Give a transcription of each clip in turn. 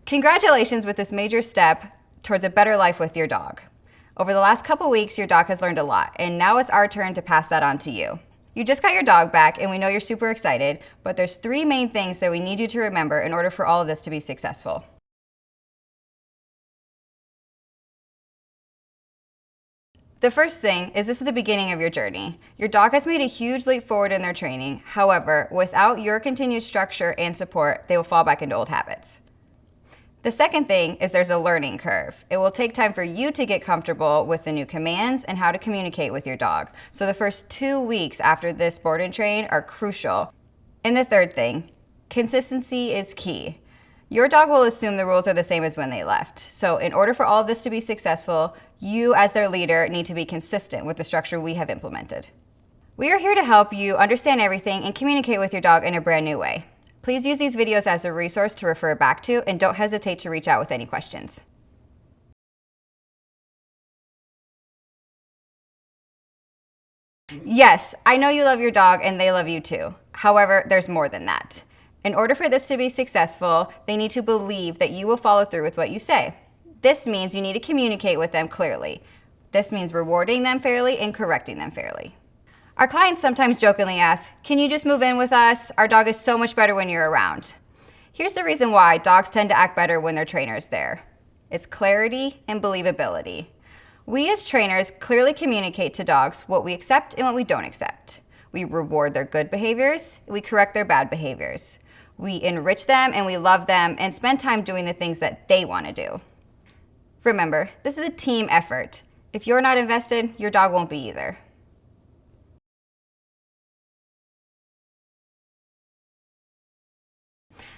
Congratulations with this major step towards a better life with your dog. Over the last couple weeks, your dog has learned a lot, and now it's our turn to pass that on to you. You just got your dog back, and we know you're super excited, but there's 3 main things that we need you to remember in order for all of this to be successful. The first thing is this is the beginning of your journey. Your dog has made a huge leap forward in their training. However, without your continued structure and support, they will fall back into old habits. The second thing is there's a learning curve. It will take time for you to get comfortable with the new commands and how to communicate with your dog. So the first 2 weeks after this board and train are crucial. And the third thing, consistency is key. Your dog will assume the rules are the same as when they left. So in order for all of this to be successful, you as their leader need to be consistent with the structure we have implemented. We are here to help you understand everything and communicate with your dog in a brand new way. Please use these videos as a resource to refer back to, and don't hesitate to reach out with any questions. Yes, I know you love your dog and they love you too. However, there's more than that. In order for this to be successful, they need to believe that you will follow through with what you say. This means you need to communicate with them clearly. This means rewarding them fairly and correcting them fairly. Our clients sometimes jokingly ask, "Can you just move in with us? Our dog is so much better when you're around." Here's the reason why dogs tend to act better when their trainer's there. It's clarity and believability. We as trainers clearly communicate to dogs what we accept and what we don't accept. We reward their good behaviors, we correct their bad behaviors. We enrich them and we love them and spend time doing the things that they want to do. Remember, this is a team effort. If you're not invested, your dog won't be either.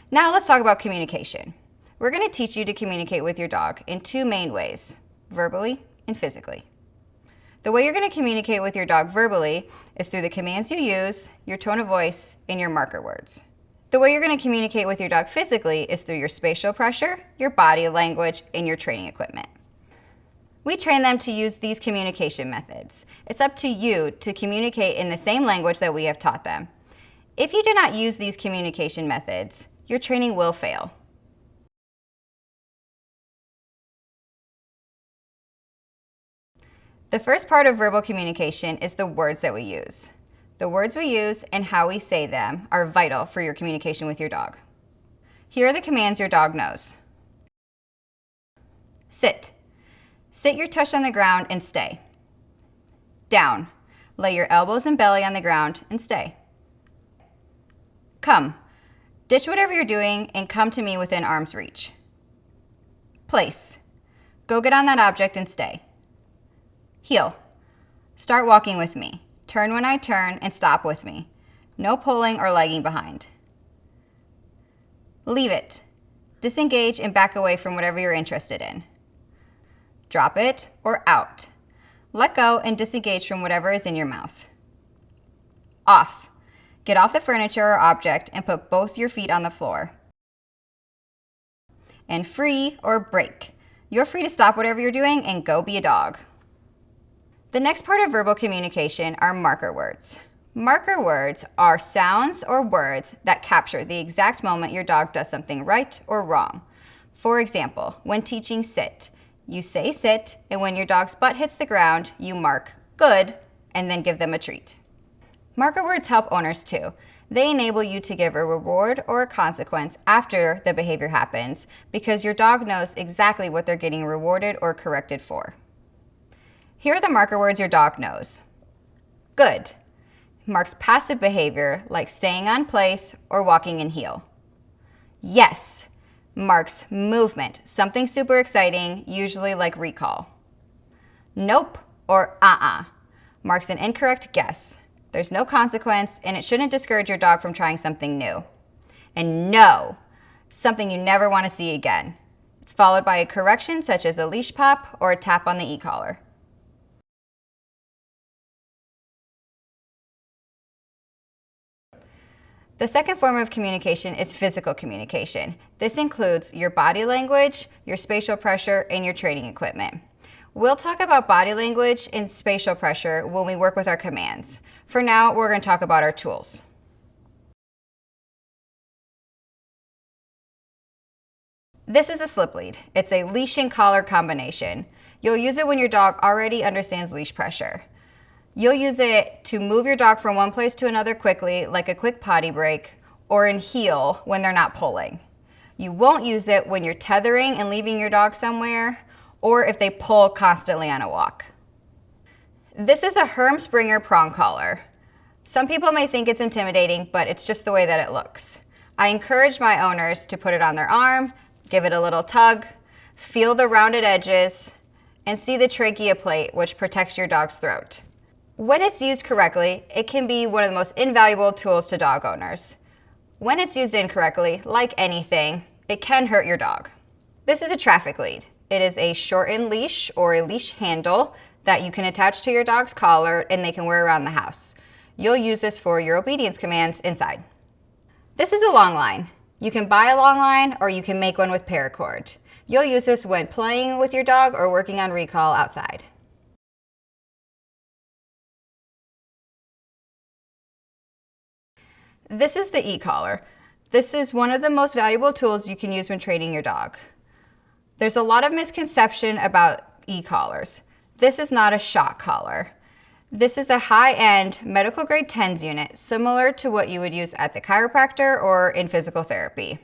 Now let's talk about communication. We're going to teach you to communicate with your dog in 2 main ways, verbally and physically. The way you're going to communicate with your dog verbally is through the commands you use, your tone of voice, and your marker words. The way you're going to communicate with your dog physically is through your spatial pressure, your body language, and your training equipment. We train them to use these communication methods. It's up to you to communicate in the same language that we have taught them. If you do not use these communication methods, your training will fail. The first part of verbal communication is the words that we use. The words we use and how we say them are vital for your communication with your dog. Here are the commands your dog knows. Sit. Sit your tush on the ground and stay. Down. Lay your elbows and belly on the ground and stay. Come. Ditch whatever you're doing and come to me within arm's reach. Place. Go get on that object and stay. Heel. Start walking with me. Turn when I turn and stop with me. No pulling or lagging behind. Leave it. Disengage and back away from whatever you're interested in. Drop it or out. Let go and disengage from whatever is in your mouth. Off. Get off the furniture or object and put both your feet on the floor. And free or break. You're free to stop whatever you're doing and go be a dog. The next part of verbal communication are marker words. Marker words are sounds or words that capture the exact moment your dog does something right or wrong. For example, when teaching sit, you say sit, and when your dog's butt hits the ground, you mark good and then give them a treat. Marker words help owners too. They enable you to give a reward or a consequence after the behavior happens because your dog knows exactly what they're getting rewarded or corrected for. Here are the marker words your dog knows. Good. Marks passive behavior like staying on place or walking in heel. Yes. Marks movement, something super exciting, usually like recall. Nope or marks an incorrect guess. There's no consequence and it shouldn't discourage your dog from trying something new. And no, something you never want to see again. It's followed by a correction such as a leash pop or a tap on the e-collar. The second form of communication is physical communication. This includes your body language, your spatial pressure, and your training equipment. We'll talk about body language and spatial pressure when we work with our commands. For now, we're going to talk about our tools. This is a slip lead. It's a leash and collar combination. You'll use it when your dog already understands leash pressure. You'll use it to move your dog from one place to another quickly, like a quick potty break, or in heel when they're not pulling. You won't use it when you're tethering and leaving your dog somewhere, or if they pull constantly on a walk. This is a Herm Springer prong collar. Some people may think it's intimidating, but it's just the way that it looks. I encourage my owners to put it on their arm, give it a little tug, feel the rounded edges, and see the trachea plate, which protects your dog's throat. When it's used correctly, it can be one of the most invaluable tools to dog owners. When it's used incorrectly, like anything, it can hurt your dog. This is a traffic lead. It is a shortened leash or a leash handle that you can attach to your dog's collar and they can wear around the house. You'll use this for your obedience commands inside. This is a long line. You can buy a long line or you can make one with paracord. You'll use this when playing with your dog or working on recall outside. This is the e-collar. This is one of the most valuable tools you can use when training your dog. There's a lot of misconception about e-collars. This is not a shock collar. This is a high-end medical grade TENS unit, similar to what you would use at the chiropractor or in physical therapy.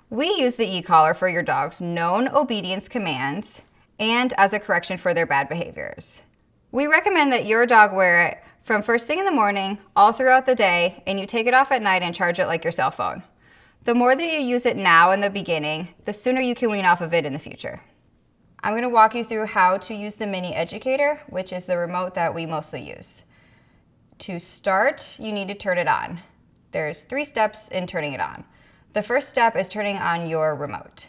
We use the e-collar for your dog's known obedience commands and as a correction for their bad behaviors. We recommend that your dog wear it from first thing in the morning, all throughout the day, and you take it off at night and charge it like your cell phone. The more that you use it now in the beginning, the sooner you can wean off of it in the future. I'm going to walk you through how to use the Mini Educator, which is the remote that we mostly use. To start, you need to turn it on. There's 3 steps in turning it on. The first step is turning on your remote.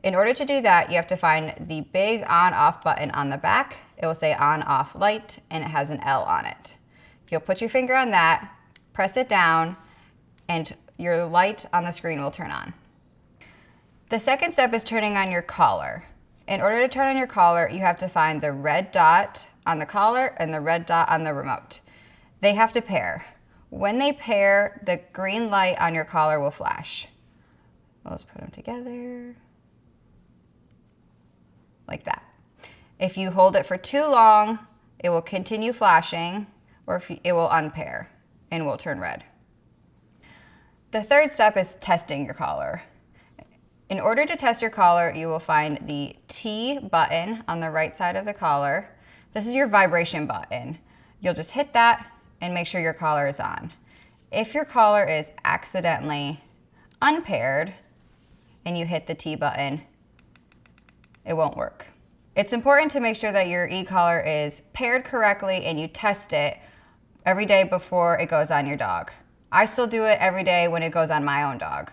In order to do that, you have to find the big on-off button on the back. It will say on-off light, and it has an L on it. You'll put your finger on that, press it down, and your light on the screen will turn on. The second step is turning on your collar. In order to turn on your collar, you have to find the red dot on the collar and the red dot on the remote. They have to pair. When they pair, the green light on your collar will flash. Let's put them together. Like that. If you hold it for too long, it will continue flashing, or it will unpair and will turn red. The third step is testing your collar. In order to test your collar, you will find the T button on the right side of the collar. This is your vibration button. You'll just hit that and make sure your collar is on. If your collar is accidentally unpaired and you hit the T button, it won't work. It's important to make sure that your e-collar is paired correctly and you test it every day before it goes on your dog. I still do it every day when it goes on my own dog.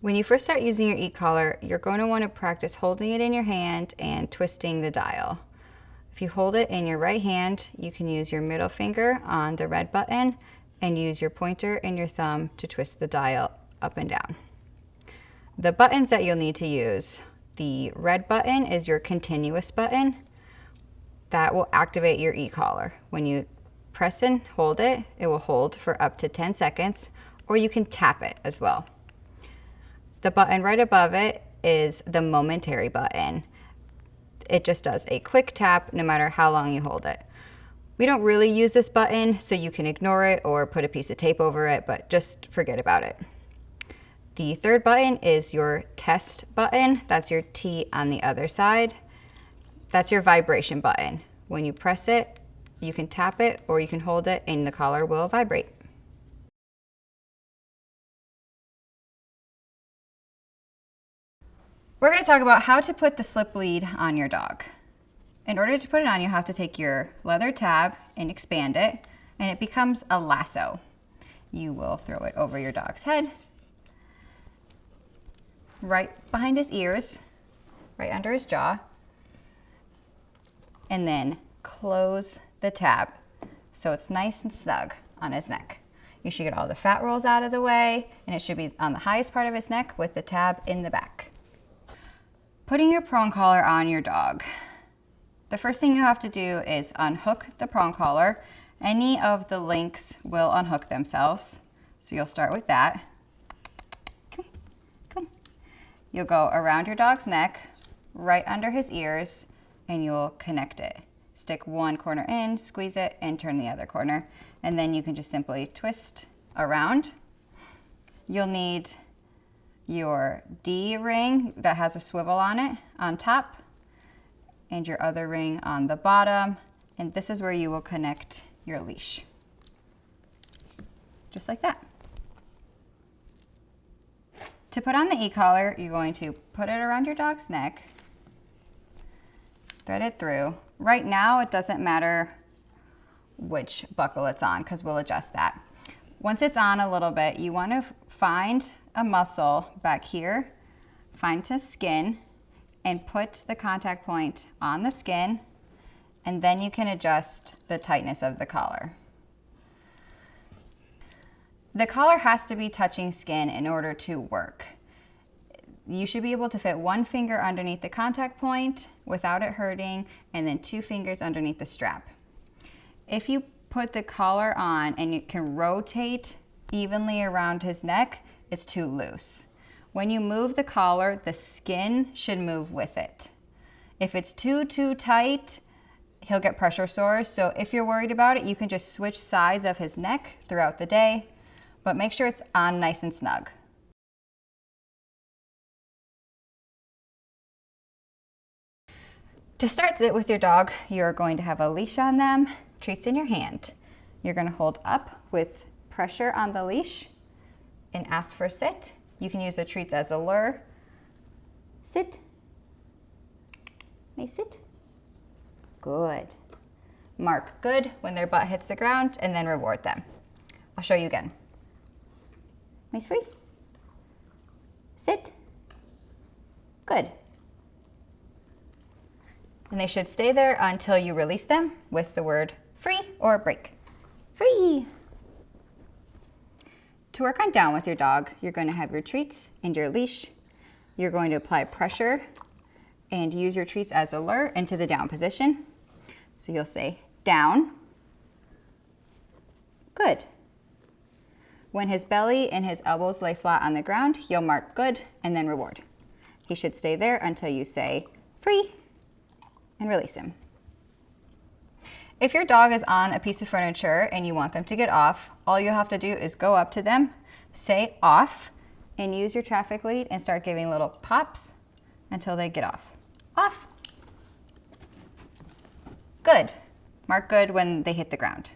When you first start using your e-collar, you're going to want to practice holding it in your hand and twisting the dial. If you hold it in your right hand, you can use your middle finger on the red button and use your pointer and your thumb to twist the dial up and down. The buttons that you'll need to use: the red button is your continuous button. That will activate your e-collar. When you press and hold it, it will hold for up to 10 seconds, or you can tap it as well. The button right above it is the momentary button. It just does a quick tap no matter how long you hold it. We don't really use this button, so you can ignore it or put a piece of tape over it, but just forget about it. The third button is your test button. That's your T on the other side. That's your vibration button. When you press it, you can tap it or you can hold it and the collar will vibrate. We're going to talk about how to put the slip lead on your dog. In order to put it on, you have to take your leather tab and expand it, and it becomes a lasso. You will throw it over your dog's head, right behind his ears, right under his jaw, and then close the tab so it's nice and snug on his neck. You should get all the fat rolls out of the way, and it should be on the highest part of his neck with the tab in the back. Putting your prong collar on your dog. The first thing you have to do is unhook the prong collar. Any of the links will unhook themselves, so you'll start with that. Come. You'll go around your dog's neck, right under his ears, and you'll connect it. Stick one corner in, squeeze it, and turn the other corner. And then you can just simply twist around. You'll need your D ring that has a swivel on it on top, and your other ring on the bottom. And this is where you will connect your leash. Just like that. To put on the e-collar, you're going to put it around your dog's neck, thread it through. Right now, it doesn't matter which buckle it's on because we'll adjust that. Once it's on a little bit, you want to find a muscle back here, find the skin, and put the contact point on the skin, and then you can adjust the tightness of the collar. The collar has to be touching skin in order to work. You should be able to fit one finger underneath the contact point without it hurting, and then 2 fingers underneath the strap. If you put the collar on and you can rotate evenly around his neck, it's too loose. When you move the collar, the skin should move with it. If it's too tight, he'll get pressure sores. So if you're worried about it, you can just switch sides of his neck throughout the day, but make sure it's on nice and snug. To start sit with your dog, you're going to have a leash on them, treats in your hand. You're going to hold up with pressure on the leash and ask for sit. You can use the treats as a lure. Sit. May sit. Good. Mark good when their butt hits the ground, and then reward them. I'll show you again. Nice free. Sit. Good. And they should stay there until you release them with the word free or break. Free. To work on down with your dog, you're going to have your treats and your leash. You're going to apply pressure and use your treats as a lure into the down position. So you'll say down. Good. When his belly and his elbows lay flat on the ground, you'll mark good and then reward. He should stay there until you say free and release him. If your dog is on a piece of furniture and you want them to get off, all you have to do is go up to them, say off, and use your traffic lead and start giving little pops until they get off. Off. Good. Mark good when they hit the ground.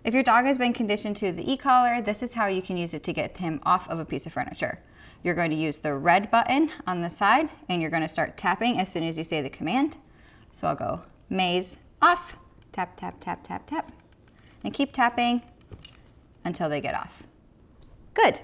If your dog has been conditioned to the e-collar, this is how you can use it to get him off of a piece of furniture. You're going to use the red button on the side, and you're going to start tapping as soon as you say the command. So I'll go maze off, tap, tap, tap, tap, tap, and keep tapping until they get off. Good.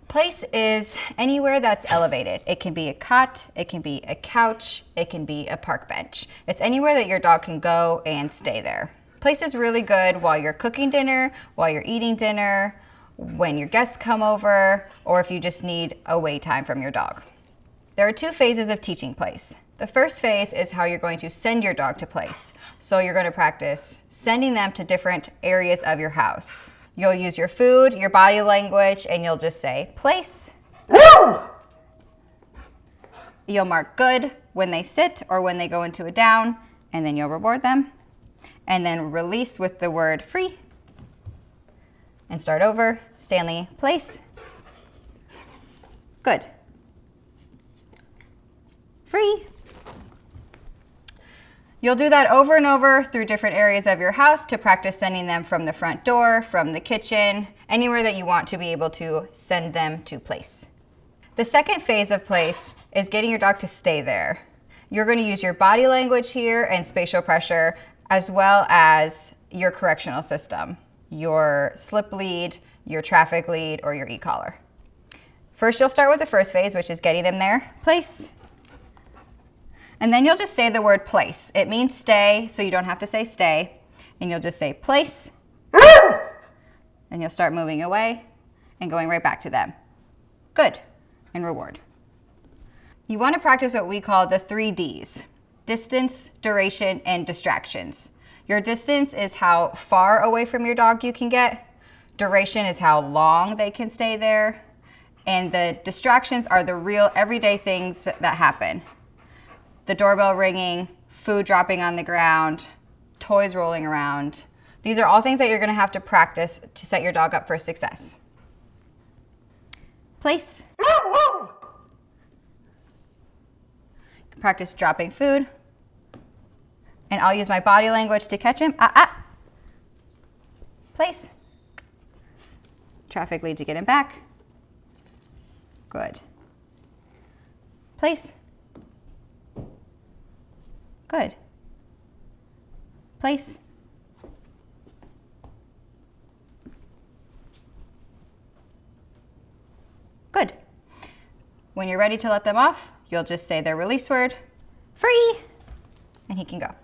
Place is anywhere that's elevated. It can be a cot, it can be a couch, it can be a park bench. It's anywhere that your dog can go and stay there. Place is really good while you're cooking dinner, while you're eating dinner, when your guests come over, or if you just need away time from your dog. There are 2 phases of teaching place. The first phase is how you're going to send your dog to place. So you're going to practice sending them to different areas of your house. You'll use your food, your body language, and you'll just say, place. You'll mark good when they sit or when they go into a down, and then you'll reward them. And then release with the word free. And start over. Stanley, place. Good. Free. You'll do that over and over through different areas of your house to practice sending them from the front door, from the kitchen, anywhere that you want to be able to send them to place. The second phase of place is getting your dog to stay there. You're going to use your body language here and spatial pressure, as well as your correctional system, your slip lead, your traffic lead, or your e-collar. First, you'll start with the first phase, which is getting them there, place. And then you'll just say the word place. It means stay, so you don't have to say stay. And you'll just say place. And you'll start moving away and going right back to them. Good. And reward. You want to practice what we call the 3 Ds. Distance, duration, and distractions. Your distance is how far away from your dog you can get. Duration is how long they can stay there. And the distractions are the real everyday things that happen. The doorbell ringing, food dropping on the ground, toys rolling around. These are all things that you're going to have to practice to set your dog up for success. Place. Practice dropping food. And I'll use my body language to catch him. Place. Traffic lead to get him back. Good. Place. Good. Place. Good. When you're ready to let them off, you'll just say their release word, free, and he can go.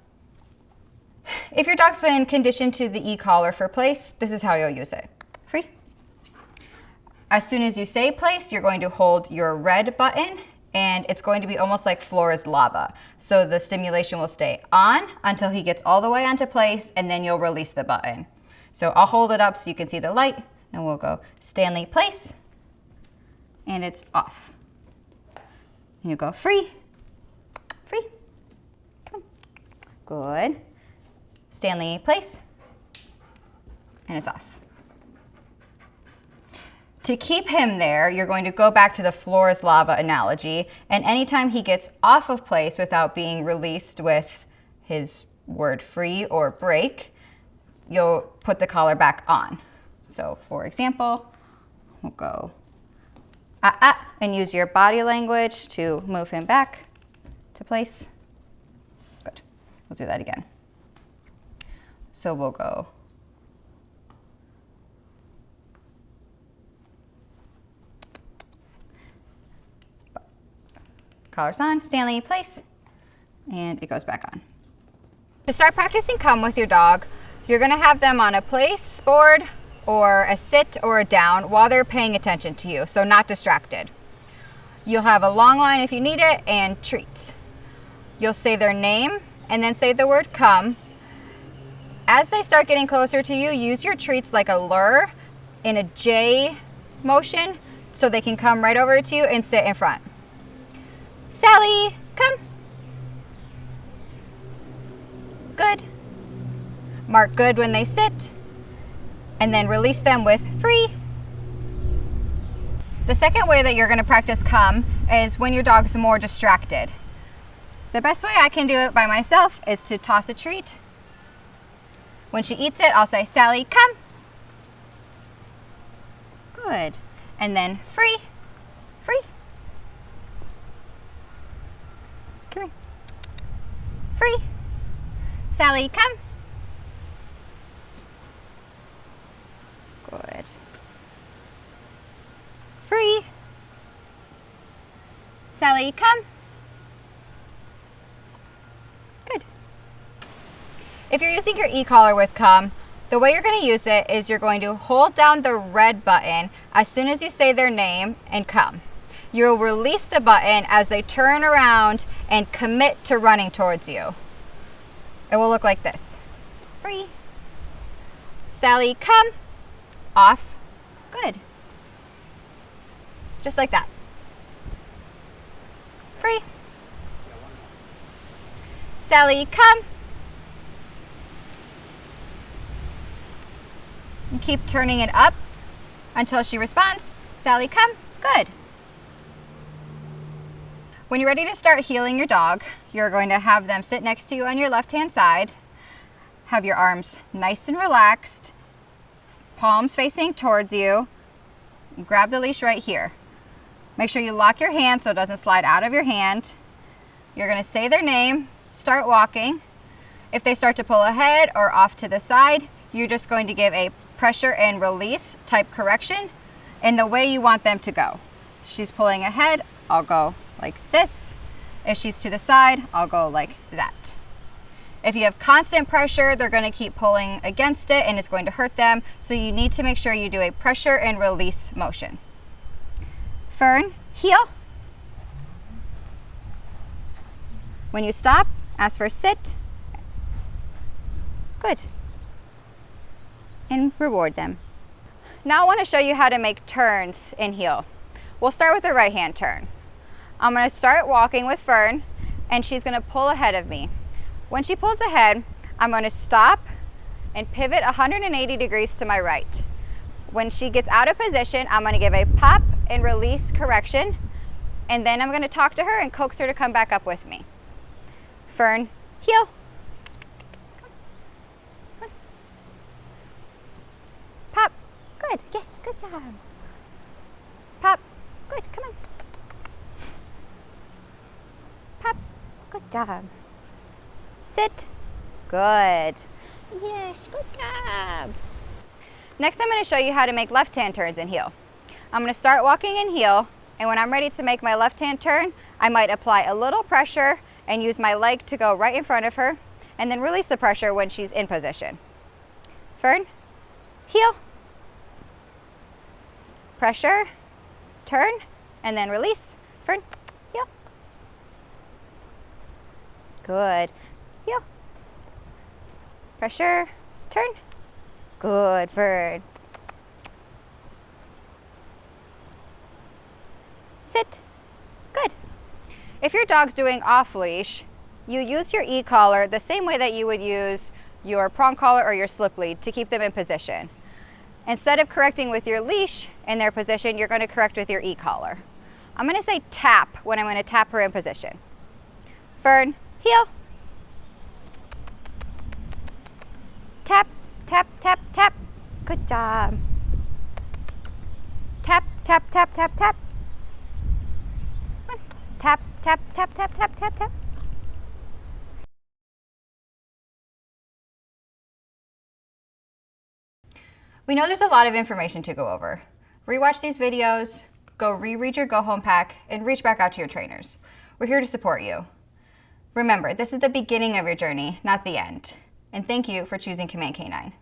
If your dog's been conditioned to the e-collar for place, this is how you'll use it. Free. As soon as you say place, you're going to hold your red button, and it's going to be almost like floor is lava. So the stimulation will stay on until he gets all the way onto place, and then you'll release the button. So I'll hold it up so you can see the light, and we'll go Stanley place, and it's off. And you go free, free, come on. Good. Stanley place, and it's off. To keep him there, you're going to go back to the floor is lava analogy, and anytime he gets off of place without being released with his word free or break, you'll put the collar back on. So for example, we'll go and use your body language to move him back to place. Good. We'll do that again. So we'll go collar's on, Stanley place, and it goes back on. To start practicing come with your dog, you're gonna have them on a place board or a sit or a down while they're paying attention to you, so not distracted. You'll have a long line if you need it and treats. You'll say their name and then say the word come. As they start getting closer to you, use your treats like a lure in a J motion so they can come right over to you and sit in front. Sally, come. Good. Mark good when they sit, and then release them with free. The second way that you're going to practice come is when your dog's more distracted. The best way I can do it by myself is to toss a treat. When she eats it, I'll say, Sally, come. Good. And then free, free. Come here. Free. Sally, come. Good. Free. Sally, come. Good. If you're using your e-collar with come, the way you're going to use it is you're going to hold down the red button as soon as you say their name and come. You'll release the button as they turn around and commit to running towards you. It will look like this. Free. Sally, come. Off. Good. Just like that. Free. Sally, come. And keep turning it up until she responds. Sally, come. Good. When you're ready to start heeling your dog, you're going to have them sit next to you on your left-hand side. Have your arms nice and relaxed, palms facing towards you. Grab the leash right here. Make sure you lock your hand so it doesn't slide out of your hand. You're going to say their name, start walking. If they start to pull ahead or off to the side, you're just going to give a pressure and release type correction in the way you want them to go. So she's pulling ahead, I'll go like this. If she's to the side, I'll go like that. If you have constant pressure, they're going to keep pulling against it and it's going to hurt them. So you need to make sure you do a pressure and release motion. Fern, heel. When you stop, ask for sit. Good. And reward them. Now I want to show you how to make turns in heel. We'll start with the right hand turn. I'm gonna start walking with Fern, and she's gonna pull ahead of me. When she pulls ahead, I'm gonna stop and pivot 180 degrees to my right. When she gets out of position, I'm gonna give a pop and release correction, and then I'm gonna talk to her and coax her to come back up with me. Fern, heel. Come on. Pop, good, yes, good job. Pop, good, come on. Pop, good job. Sit, good. Yes, good job. Next, I'm going to show you how to make left-hand turns in heel. I'm going to start walking in heel, and when I'm ready to make my left-hand turn, I might apply a little pressure and use my leg to go right in front of her, and then release the pressure when she's in position. Fern, heel. Pressure, turn, and then release. Fern, heel. Good. Heel. Pressure, turn. Good, Fern. Sit. Good. If your dog's doing off leash, you use your e-collar the same way that you would use your prong collar or your slip lead to keep them in position. Instead of correcting with your leash in their position, you're going to correct with your e-collar. I'm going to say tap when I'm going to tap her in position. Fern, heel. Tap, tap, tap, tap. Good job. Tap, tap, tap, tap, tap. Tap, tap, tap, tap, tap, tap, tap. We know there's a lot of information to go over. Rewatch these videos, go reread your Go Home pack, and reach back out to your trainers. We're here to support you. Remember, this is the beginning of your journey, not the end. And thank you for choosing Canine.